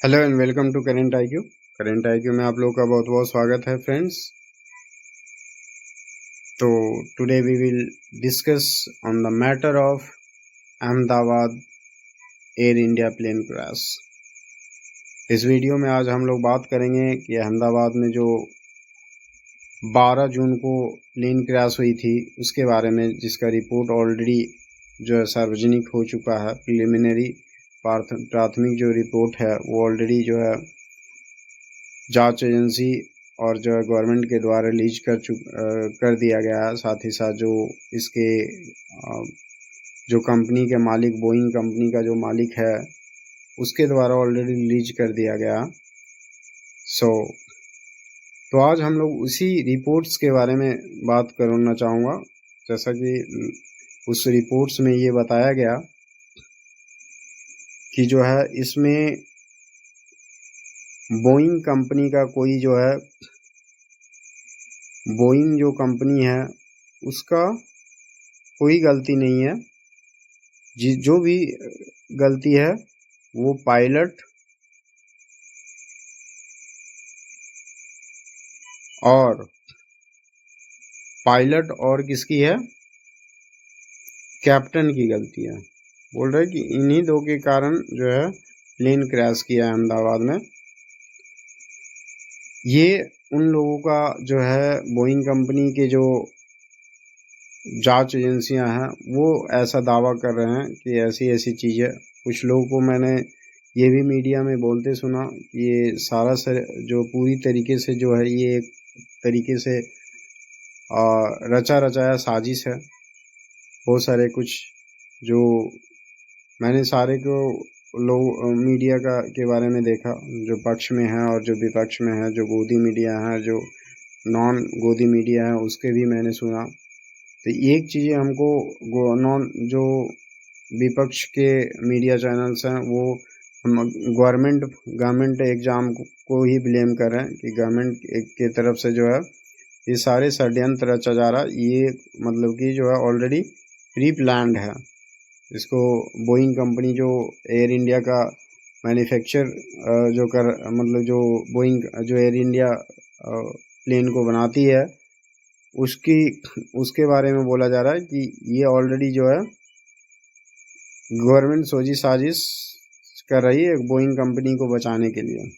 Hello and welcome to current IQ. Current IQ में आप लोगों का बहुत बहुत स्वागत है फ्रेंड्स। तो today we will discuss on the matter of Ahmedabad air India plane crash. इस वीडियो में आज हम लोग बात करेंगे कि अहमदाबाद में जो 12 जून को प्लेन क्रैश हुई थी उसके बारे में, जिसका रिपोर्ट ऑलरेडी जो है सार्वजनिक हो चुका है। प्रिलिमिनरी प्राथमिक जो रिपोर्ट है वो ऑलरेडी जो है जांच एजेंसी और जो है गवर्नमेंट के द्वारा रिलीज कर दिया गया है। साथ ही साथ जो इसके जो कंपनी के मालिक, बोइंग कंपनी का जो मालिक है, उसके द्वारा ऑलरेडी रिलीज कर दिया गया। तो आज हम लोग उसी रिपोर्ट्स के बारे में बात करना चाहूँगा। जैसा कि उस रिपोर्ट्स में ये बताया गया कि जो है इसमें बोइंग कंपनी का कोई जो है, बोइंग जो कंपनी है उसका कोई गलती नहीं है। जो भी गलती है वो पायलट और किसकी है, कैप्टन की गलती है। बोल रहे कि इन्हीं दो के कारण जो है प्लेन क्रैश किया है अहमदाबाद में। ये उन लोगों का जो है, बोइंग कंपनी के जो जांच एजेंसियां हैं वो ऐसा दावा कर रहे हैं कि ऐसी ऐसी चीज़ें। कुछ लोगों को मैंने ये भी मीडिया में बोलते सुना कि ये सारा जो पूरी तरीके से जो है ये एक तरीके से रचा रचाया साजिश है। बहुत सारे कुछ जो मैंने सारे को लोग मीडिया के बारे में देखा, जो पक्ष में है और जो विपक्ष में है, जो गोदी मीडिया है, जो नॉन गोदी मीडिया है, उसके भी मैंने सुना। तो एक चीज़ें हमको जो विपक्ष के मीडिया चैनल्स हैं वो गवर्नमेंट एग्ज़ाम को ही ब्लेम कर रहे हैं कि गवर्नमेंट के तरफ से जो है ये सारे षड्यंत्र रचा जा रहा। ये मतलब कि जो है ऑलरेडी प्री प्लान्ड है। इसको बोइंग कंपनी जो एयर इंडिया का मैन्युफैक्चर जो बोइंग जो एयर इंडिया प्लेन को बनाती है उसके बारे में बोला जा रहा है कि ये ऑलरेडी जो है गवर्नमेंट सोची साजिश कर रही है बोइंग कंपनी को बचाने के लिए।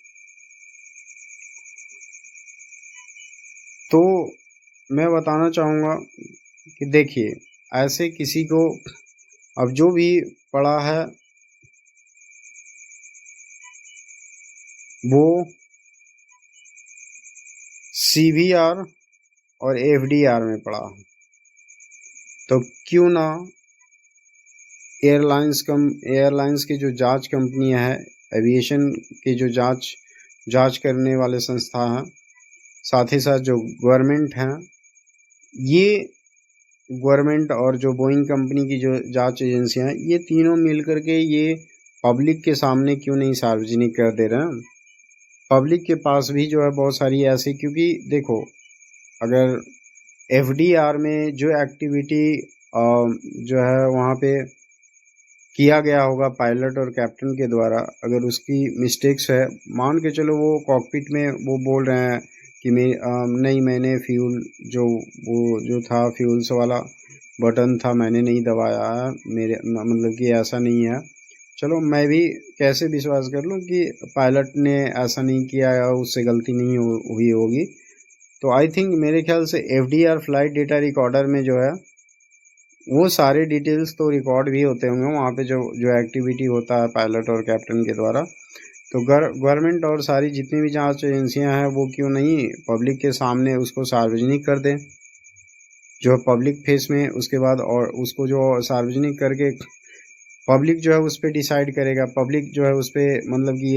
तो मैं बताना चाहूँगा कि देखिए, ऐसे किसी को अब जो भी पड़ा है वो CVR और FDR में पड़ा है। तो क्यों ना एयरलाइंस की जो जांच कंपनियां है, एविएशन की जो जांच करने वाले संस्था हैं, साथ ही साथ जो गवर्नमेंट हैं, ये गवर्नमेंट और जो बोइंग कंपनी की जो जांच एजेंसियां हैं, ये तीनों मिलकर के ये पब्लिक के सामने क्यों नहीं सार्वजनिक कर दे रहे हैं। पब्लिक के पास भी जो है बहुत सारी ऐसी, क्योंकि देखो अगर FDR में जो एक्टिविटी जो है वहाँ पे किया गया होगा पायलट और कैप्टन के द्वारा, अगर उसकी मिस्टेक्स है, मान के चलो वो कॉकपिट में वो बोल रहे हैं कि नहीं, मैंने फ्यूल जो था फ्यूल्स वाला बटन था मैंने नहीं दबाया है, मेरे मतलब कि ऐसा नहीं है। चलो मैं भी कैसे विश्वास कर लूँ कि पायलट ने ऐसा नहीं किया है, उससे गलती नहीं हुई होगी। तो आई थिंक मेरे ख्याल से FDR फ्लाइट डेटा रिकॉर्डर में जो है वो सारे डिटेल्स तो रिकॉर्ड भी होते होंगे वहाँ पे, जो एक्टिविटी होता है पायलट और कैप्टन के द्वारा। तो गवर्नमेंट और सारी जितनी भी जांच एजेंसियां हैं वो क्यों नहीं पब्लिक के सामने उसको सार्वजनिक कर दें, जो पब्लिक फेस में। उसके बाद और उसको जो सार्वजनिक करके पब्लिक जो है उस पर डिसाइड करेगा। पब्लिक जो है उस पर मतलब कि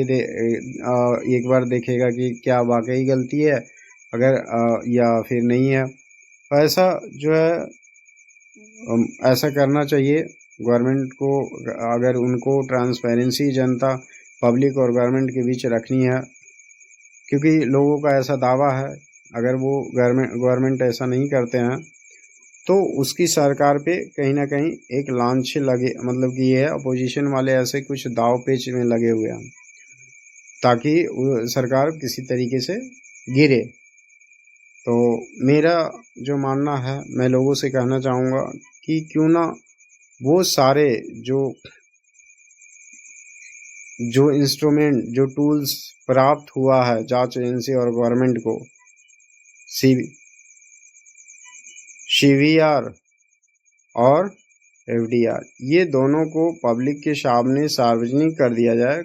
एक बार देखेगा कि क्या वाकई गलती है, अगर या फिर नहीं है। ऐसा जो है ऐसा करना चाहिए गवर्नमेंट को। अगर उनको ट्रांसपेरेंसी जनता, पब्लिक और गवर्नमेंट के बीच रखनी है, क्योंकि लोगों का ऐसा दावा है अगर वो गवर्नमेंट ऐसा नहीं करते हैं तो उसकी सरकार पे कहीं ना कहीं एक लांछन लगे, मतलब कि ये है अपोजिशन वाले ऐसे कुछ दाव पेच में लगे हुए हैं। ताकि सरकार किसी तरीके से गिरे। तो मेरा जो मानना है, मैं लोगों से कहना चाहूँगा कि क्यों ना वो सारे जो इंस्ट्रूमेंट, जो टूल्स प्राप्त हुआ है जांच एजेंसी और गवर्नमेंट को, CVR और FDR, ये दोनों को पब्लिक के सामने सार्वजनिक कर दिया जाए।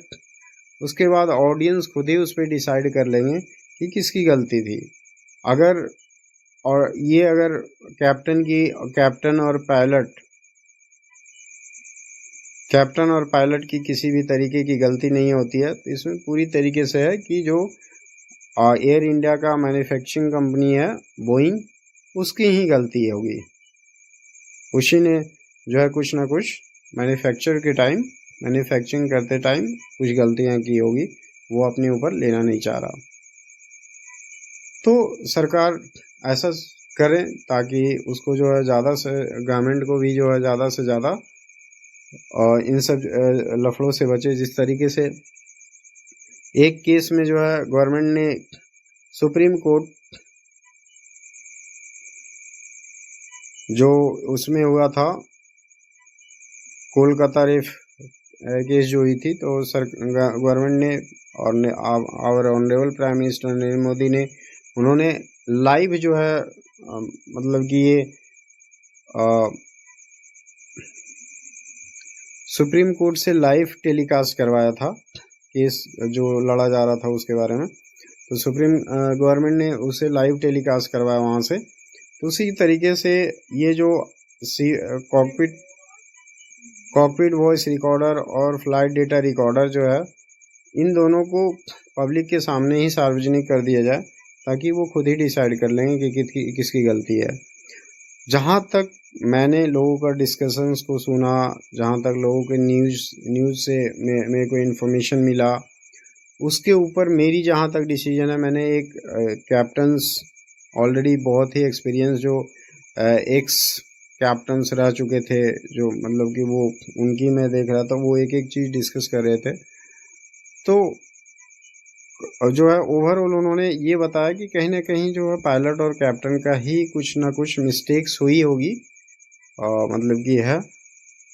उसके बाद ऑडियंस खुद ही उस पर डिसाइड कर लेंगे कि किसकी गलती थी। अगर कैप्टन और पायलट की किसी भी तरीके की गलती नहीं होती है, तो इसमें पूरी तरीके से है कि जो एयर इंडिया का मैन्युफैक्चरिंग कंपनी है बोइंग, उसकी ही गलती होगी। उसी ने जो है कुछ ना कुछ मैन्युफैक्चरिंग करते टाइम कुछ गलतियां की होगी, वो अपने ऊपर लेना नहीं चाह रहा। तो सरकार ऐसा करें ताकि उसको जो है ज़्यादा से, गवर्नमेंट को भी जो है ज़्यादा से ज़्यादा इन सब लफड़ों से बचे। जिस तरीके से एक केस में जो है गवर्नमेंट ने सुप्रीम कोर्ट, जो उसमें हुआ था कोलकाता रेफ केस जो हुई थी, तो गवर्नमेंट ने और honourable prime minister Narendra Modi ने, उन्होंने लाइव जो है मतलब कि ये सुप्रीम कोर्ट से लाइव टेलीकास्ट करवाया था केस जो लड़ा जा रहा था उसके बारे में। तो गवर्नमेंट ने उसे लाइव टेलीकास्ट करवाया वहाँ से। तो उसी तरीके से ये जो कॉकपिट वॉइस रिकॉर्डर और फ्लाइट डेटा रिकॉर्डर जो है, इन दोनों को पब्लिक के सामने ही सार्वजनिक कर दिया जाए, ताकि वो खुद ही डिसाइड कर लेंगे कि किसकी गलती है। जहाँ तक मैंने लोगों का डिस्कशंस को सुना, जहाँ तक लोगों के न्यूज़ से मेरे को इन्फॉर्मेशन मिला, उसके ऊपर मेरी जहाँ तक डिसीजन है, मैंने एक कैप्टन्स ऑलरेडी बहुत ही एक्सपीरियंस जो एक्स कैप्टन्स रह चुके थे, जो मतलब कि वो उनकी मैं देख रहा था, वो एक एक चीज़ डिस्कस कर रहे थे। तो जो है ओवरऑल उन्होंने ये बताया कि कहीं ना कहीं जो है पायलट और कैप्टन का ही कुछ ना कुछ मिस्टेक्स हुई होगी, मतलब कि है।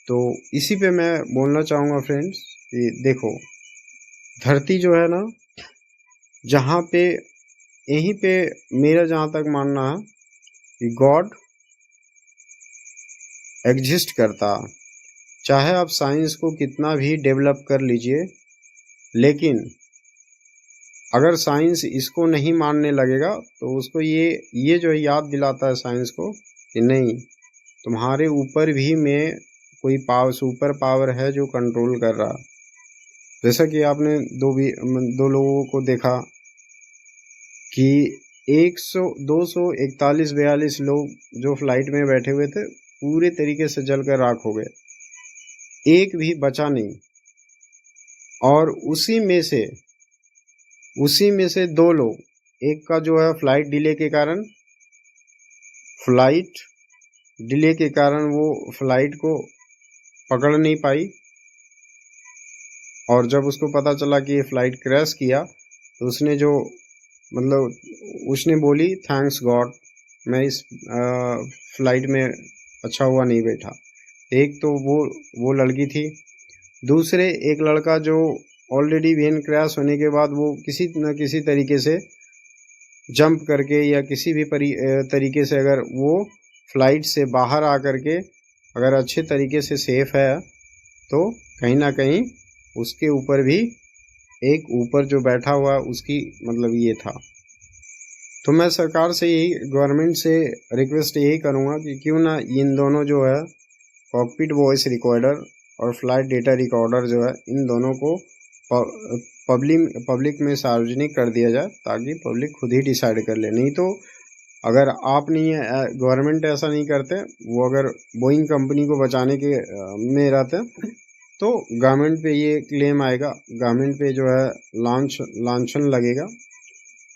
तो इसी पे मैं बोलना चाहूँगा फ्रेंड्स कि देखो, धरती जो है ना, जहाँ पे, यहीं पे मेरा जहाँ तक मानना है कि गॉड एग्जिस्ट करता। चाहे आप साइंस को कितना भी डेवलप कर लीजिए, लेकिन अगर साइंस इसको नहीं मानने लगेगा तो उसको ये जो याद दिलाता है साइंस को कि नहीं, तुम्हारे ऊपर भी में कोई सुपर पावर है जो कंट्रोल कर रहा। जैसा कि आपने दो लोगों को देखा कि 241-42 लोग जो फ्लाइट में बैठे हुए थे, पूरे तरीके से जलकर राख हो गए, एक भी बचा नहीं। और उसी में से 2 लोग, एक का जो है फ्लाइट डिले के कारण वो फ्लाइट को पकड़ नहीं पाई, और जब उसको पता चला कि ये फ्लाइट क्रैश किया, तो उसने बोली थैंक्स गॉड, मैं इस फ्लाइट में अच्छा हुआ नहीं बैठा। एक तो वो लड़की थी। दूसरे एक लड़का जो ऑलरेडी वेन क्रैश होने के बाद वो किसी न किसी तरीके से जंप करके या किसी भी तरीके से अगर वो फ्लाइट से बाहर आकर के अगर अच्छे तरीके से सेफ है, तो कहीं ना कहीं उसके ऊपर भी एक ऊपर जो बैठा हुआ उसकी मतलब ये था। तो मैं सरकार से गवर्नमेंट से रिक्वेस्ट यही करूँगा कि क्यों ना इन दोनों जो है कॉकपिट वॉइस रिकॉर्डर और फ्लाइट डेटा रिकॉर्डर जो है, इन दोनों को पब्लिक में सार्वजनिक कर दिया जाए, ताकि पब्लिक खुद ही डिसाइड कर ले। नहीं तो अगर आप नहीं, गवर्नमेंट ऐसा नहीं करते, वो अगर बोइंग कंपनी को बचाने के में रहते, तो गवर्नमेंट पे ये क्लेम आएगा, गवर्नमेंट पे जो है लांछन लगेगा।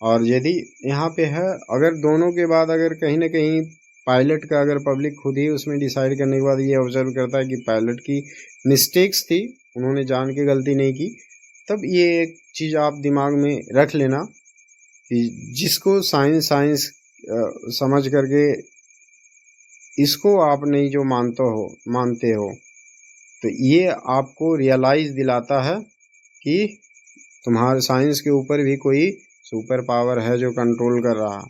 और यदि यहाँ पे है, अगर दोनों के बाद अगर कहीं ना कहीं पायलट का, अगर पब्लिक खुद ही उसमें डिसाइड करने के बाद ये ऑब्जर्व करता है कि पायलट की मिस्टेक्स थी, उन्होंने जान के गलती नहीं की, तब ये एक चीज़ आप दिमाग में रख लेना कि जिसको साइंस समझ करके इसको आप नहीं जो मानते हो, तो ये आपको रियलाइज़ दिलाता है कि तुम्हारे साइंस के ऊपर भी कोई सुपर पावर है जो कंट्रोल कर रहा है।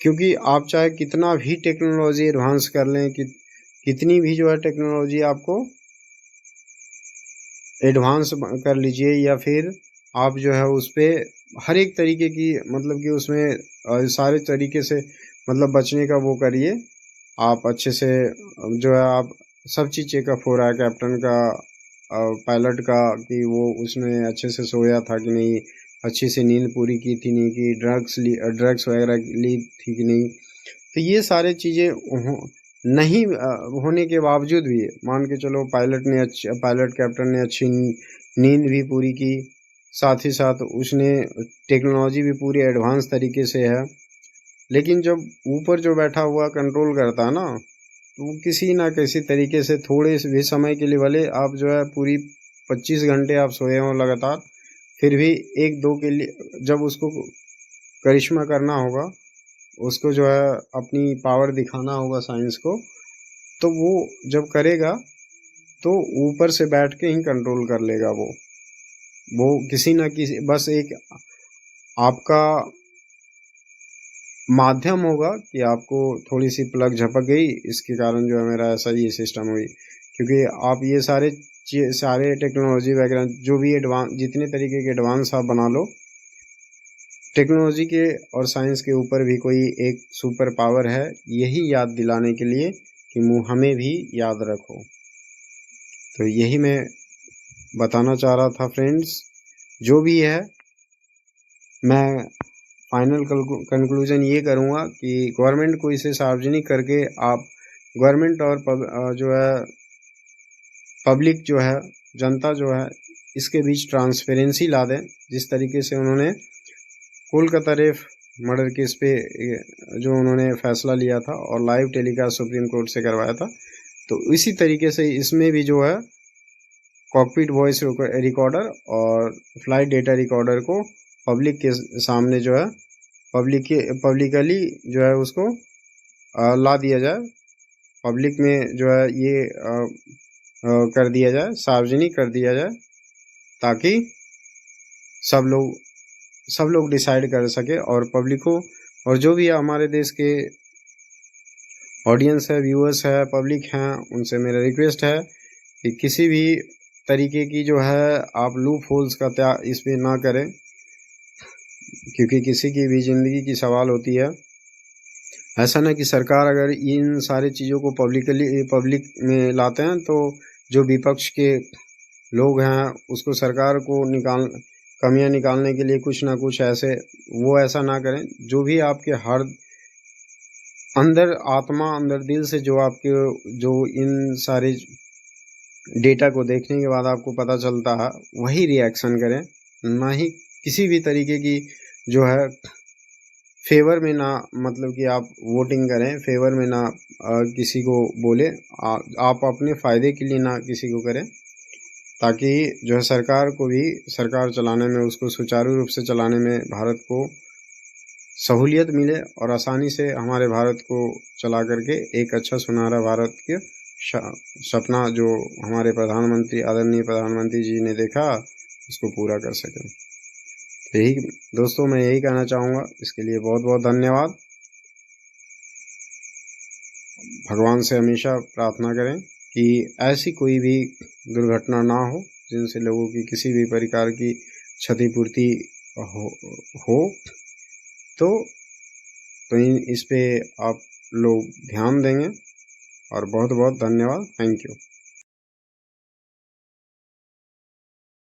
क्योंकि आप चाहे कितना भी टेक्नोलॉजी एडवांस कर लें, कितनी भी जो है टेक्नोलॉजी आपको एडवांस कर लीजिए, या फिर आप जो है उस पर हर एक तरीके की मतलब कि उसमें सारे तरीके से मतलब बचने का वो करिए, आप अच्छे से जो है आप सब चीज़ चेकअप हो रहा है, कैप्टन का पायलट का कि वो उसने अच्छे से सोया था कि नहीं, अच्छी से नींद पूरी की थी नहीं, कि ड्रग्स वगैरह ली थी कि नहीं। तो ये सारे चीज़ें नहीं होने के बावजूद भी मान के चलो पायलट कैप्टन ने अच्छी नींद भी पूरी की, साथ ही साथ उसने टेक्नोलॉजी भी पूरी एडवांस तरीके से है। लेकिन जब ऊपर जो बैठा हुआ कंट्रोल करता है ना, तो किसी ना किसी तरीके से थोड़े से भी समय के लिए, भले आप जो है पूरी 25 घंटे आप सोए हो लगातार, फिर भी एक दो के लिए जब उसको करिश्मा करना होगा, उसको जो है अपनी पावर दिखाना होगा साइंस को, तो वो जब करेगा तो ऊपर से बैठ के ही कंट्रोल कर लेगा। वो किसी ना किसी बस एक आपका माध्यम होगा कि आपको थोड़ी सी प्लग झपक गई, इसके कारण जो है मेरा ऐसा ये सिस्टम हुई। क्योंकि आप ये सारे टेक्नोलॉजी वगैरह जो भी एडवांस जितने तरीके के एडवांस आप बना लो, टेक्नोलॉजी के और साइंस के ऊपर भी कोई एक सुपर पावर है, यही याद दिलाने के लिए कि हमें भी याद रखो। तो यही मैं बताना चाह रहा था फ्रेंड्स। जो भी है, मैं फाइनल कंक्लूजन ये करूँगा कि गवर्नमेंट को इसे सार्वजनिक करके आप गवर्नमेंट और जो है पब्लिक जो है जनता जो है इसके बीच ट्रांसपेरेंसी ला दें। जिस तरीके से उन्होंने कोलकाता रेप मर्डर केस पे जो उन्होंने फैसला लिया था और लाइव टेलीकास्ट सुप्रीम कोर्ट से करवाया था, तो इसी तरीके से इसमें भी जो है कॉकपिट वॉइस रिकॉर्डर और फ्लाइट डेटा रिकॉर्डर को पब्लिक के सामने जो है पब्लिकली जो है उसको ला दिया जाए, पब्लिक में जो है ये कर दिया जाए, सार्वजनिक कर दिया जाए, ताकि सब लोग डिसाइड कर सके। और पब्लिक को और जो भी हमारे देश के ऑडियंस है, व्यूअर्स है, पब्लिक हैं, उनसे मेरा रिक्वेस्ट है कि किसी भी तरीके की जो है आप लूप होल्स का इस पे ना करें, क्योंकि किसी की भी ज़िंदगी की सवाल होती है। ऐसा ना कि सरकार अगर इन सारी चीज़ों को पब्लिक में लाते हैं तो जो विपक्ष के लोग हैं उसको सरकार को कमियां निकालने के लिए कुछ ना कुछ ऐसा ना करें। जो भी आपके हर अंदर दिल से जो इन सारे डेटा को देखने के बाद आपको पता चलता है, वही रिएक्शन करें, ना ही किसी भी तरीके की जो है फेवर में ना, मतलब कि आप वोटिंग करें फेवर में ना किसी को बोले, आप अपने फ़ायदे के लिए ना किसी को करें, ताकि जो है सरकार चलाने में, उसको सुचारू रूप से चलाने में भारत को सहूलियत मिले और आसानी से हमारे भारत को चला करके एक अच्छा सुनहरा भारत के सपना जो हमारे आदरणीय प्रधानमंत्री जी ने देखा, उसको पूरा कर सकें। यही दोस्तों मैं यही कहना चाहूँगा। इसके लिए बहुत बहुत धन्यवाद। भगवान से हमेशा प्रार्थना करें कि ऐसी कोई भी दुर्घटना ना हो जिनसे लोगों की किसी भी प्रकार की क्षतिपूर्ति हो। तो इस पे आप लोग ध्यान देंगे। और बहुत बहुत धन्यवाद। Thank you.